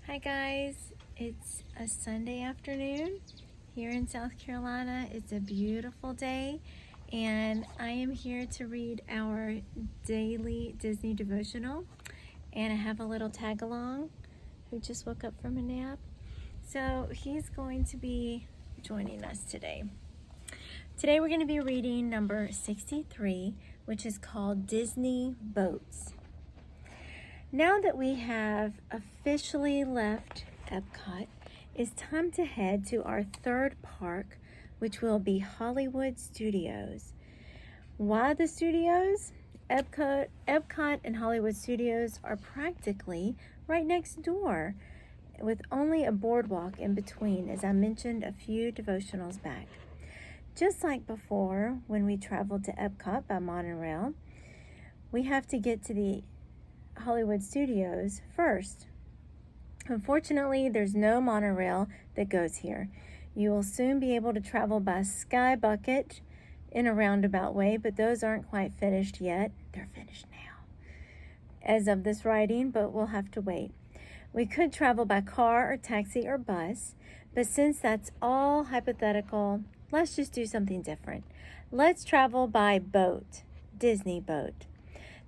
Hi guys, it's a Sunday afternoon here in South Carolina. It's a beautiful day and I am here to read our daily Disney devotional, and I have a little tag along who just woke up from a nap. So he's going to be joining us today. Today we're going to be reading number 63, which is called Disney Boats. Now that we have officially left Epcot, it's time to head to our third park, which will be Hollywood Studios. Why the studios? Epcot and Hollywood Studios are practically right next door, with only a boardwalk in between, as I mentioned a few devotionals back. Just like before, when we traveled to Epcot by monorail, we have to get to the Hollywood Studios first. Unfortunately, there's no monorail that goes here. You will soon be able to travel by Sky Bucket in a roundabout way, but those aren't quite finished yet. They're finished now as of this writing, but we'll have to wait. We could travel by car or taxi or bus, but since that's all hypothetical, let's just do something different. Let's travel by boat, Disney boat.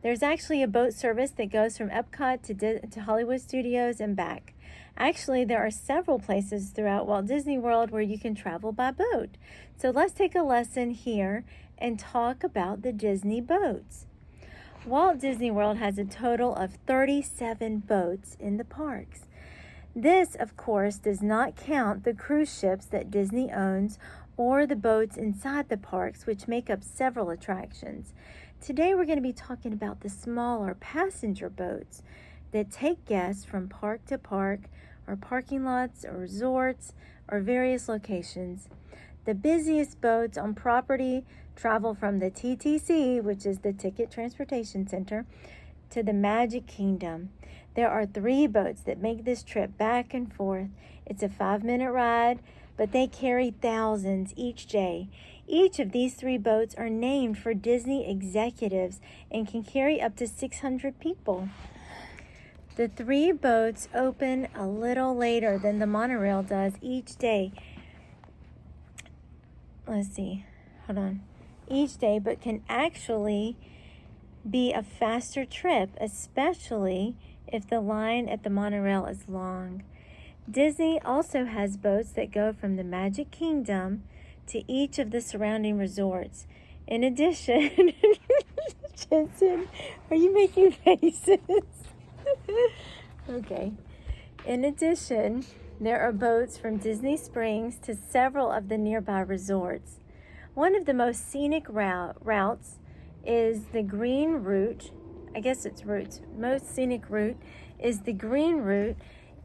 There's actually a boat service that goes from Epcot to Hollywood Studios and back. Actually, there are several places throughout Walt Disney World where you can travel by boat. So let's take a lesson here and talk about the Disney boats. Walt Disney World has a total of 37 boats in the parks. This, of course, does not count the cruise ships that Disney owns or the boats inside the parks, which make up several attractions. Today we're going to be talking about the smaller passenger boats that take guests from park to park, or parking lots, or resorts, or various locations. The busiest boats on property travel from the TTC, which is the Ticket Transportation Center, to the Magic Kingdom. There are 3 boats that make this trip back and forth. It's a 5-minute ride, but they carry thousands each day. Each of these 3 boats are named for Disney executives and can carry up to 600 people. The 3 boats open a little later than the monorail does each day. Each day, but can actually be a faster trip, especially if the line at the monorail is long. Disney also has boats that go from the Magic Kingdom to each of the surrounding resorts. In addition, Jensen, are you making faces? Okay. In addition, there are boats from Disney Springs to several of the nearby resorts. One of the most scenic routes is the green route. Most scenic route is the green route.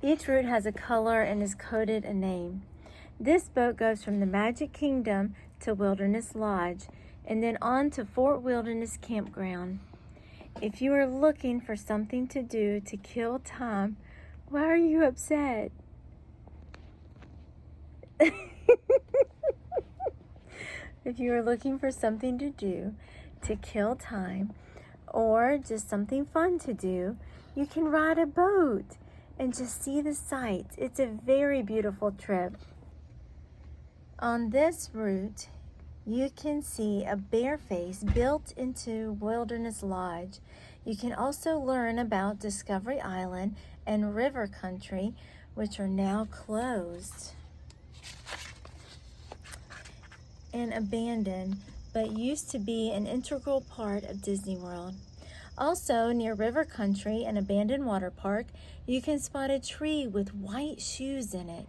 Each route has a color and is coded a name. This boat goes from the Magic Kingdom to Wilderness Lodge and then on to Fort Wilderness Campground. If you are looking for something to do to kill time, why are you upset? If you are looking for something to do to kill time or just something fun to do, you can ride a boat and just see the sights. It's a very beautiful trip. On this route, you can see a bear face built into Wilderness Lodge. You can also learn about Discovery Island and River Country, which are now closed and abandoned, but used to be an integral part of Disney World. Also, near River Country, an abandoned water park, you can spot a tree with white shoes in it.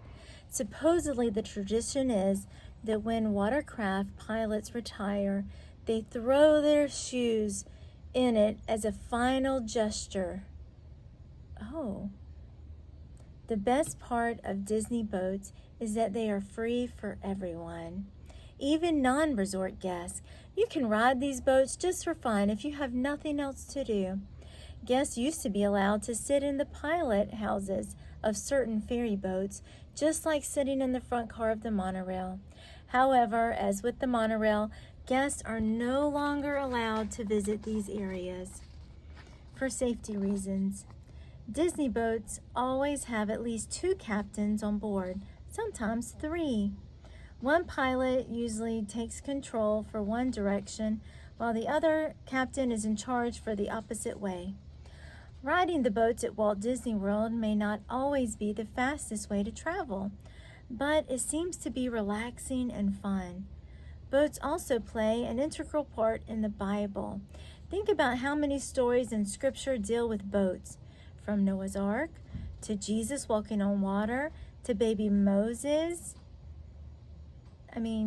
Supposedly, the tradition is that when watercraft pilots retire, they throw their shoes in it as a final gesture. Oh. The best part of Disney boats is that they are free for everyone. Even non-resort guests. You can ride these boats just for fun if you have nothing else to do. Guests used to be allowed to sit in the pilot houses of certain ferry boats, just like sitting in the front car of the monorail. However, as with the monorail, guests are no longer allowed to visit these areas for safety reasons. Disney boats always have at least 2 captains on board, sometimes 3. One pilot usually takes control for one direction, while the other captain is in charge for the opposite way. Riding the boats at Walt Disney World may not always be the fastest way to travel, but it seems to be relaxing and fun. Boats also play an integral part in the Bible. Think about how many stories in Scripture deal with boats, from Noah's Ark to Jesus walking on water to baby Moses.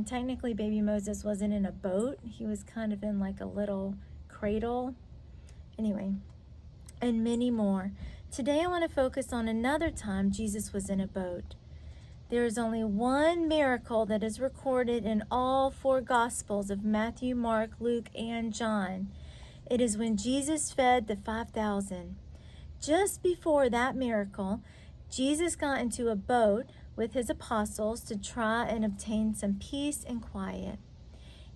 Technically baby Moses wasn't in a boat. He was kind of in like a little cradle. Anyway, and many more. Today I want to focus on another time Jesus was in a boat. There is only one miracle that is recorded in all 4 Gospels of Matthew, Mark, Luke, and John. It is when Jesus fed the 5,000. Just before that miracle, Jesus got into a boat with his apostles to try and obtain some peace and quiet.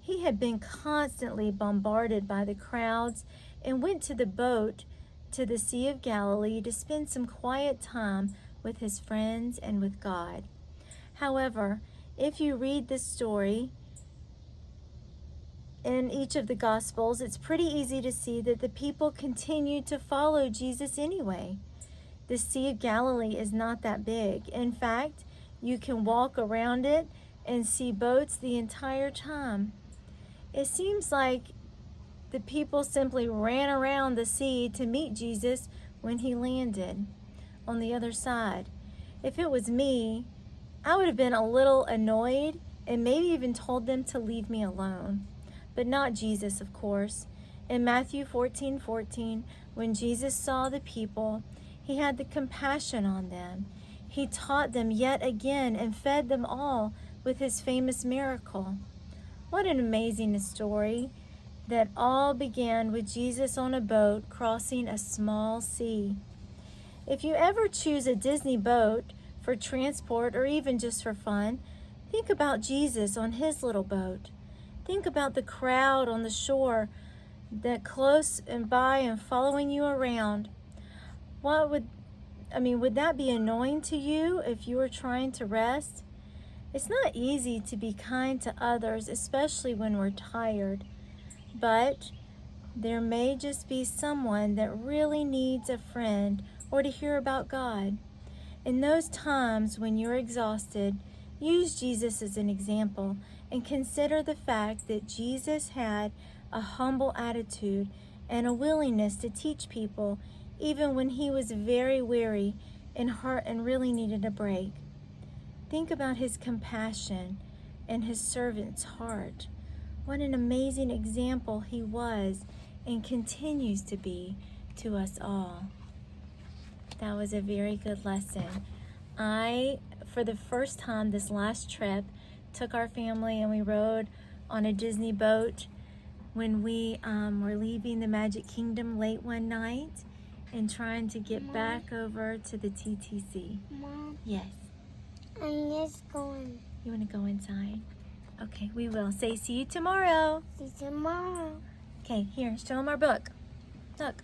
He had been constantly bombarded by the crowds and went to the boat to the Sea of Galilee to spend some quiet time with his friends and with God. However, if you read this story in each of the Gospels, it's pretty easy to see that the people continued to follow Jesus anyway. The Sea of Galilee is not that big. In fact, you can walk around it and see boats the entire time. It seems like the people simply ran around the sea to meet Jesus when he landed on the other side. If it was me, I would have been a little annoyed and maybe even told them to leave me alone. But not Jesus, of course. In Matthew 14:14, when Jesus saw the people, he had the compassion on them. He taught them yet again and fed them all with his famous miracle. What an amazing story that all began with Jesus on a boat crossing a small sea. If you ever choose a Disney boat for transport or even just for fun, think about Jesus on his little boat. Think about the crowd on the shore that close and by and following you around. Would that be annoying to you if you were trying to rest? It's not easy to be kind to others, especially when we're tired. But there may just be someone that really needs a friend or to hear about God. In those times when you're exhausted, use Jesus as an example and consider the fact that Jesus had a humble attitude and a willingness to teach people even when he was very weary and hurt and really needed a break. Think about his compassion and his servant's heart. What an amazing example he was and continues to be to us all. That was a very good lesson. I, for the first time this last trip, took our family and we rode on a Disney boat when we were leaving the Magic Kingdom late one night and trying to get back over to the TTC. Mom. Yes. I'm just going. You want to go inside? Okay, we will. Say see you tomorrow. See you tomorrow. Okay, here, show them our book. Look.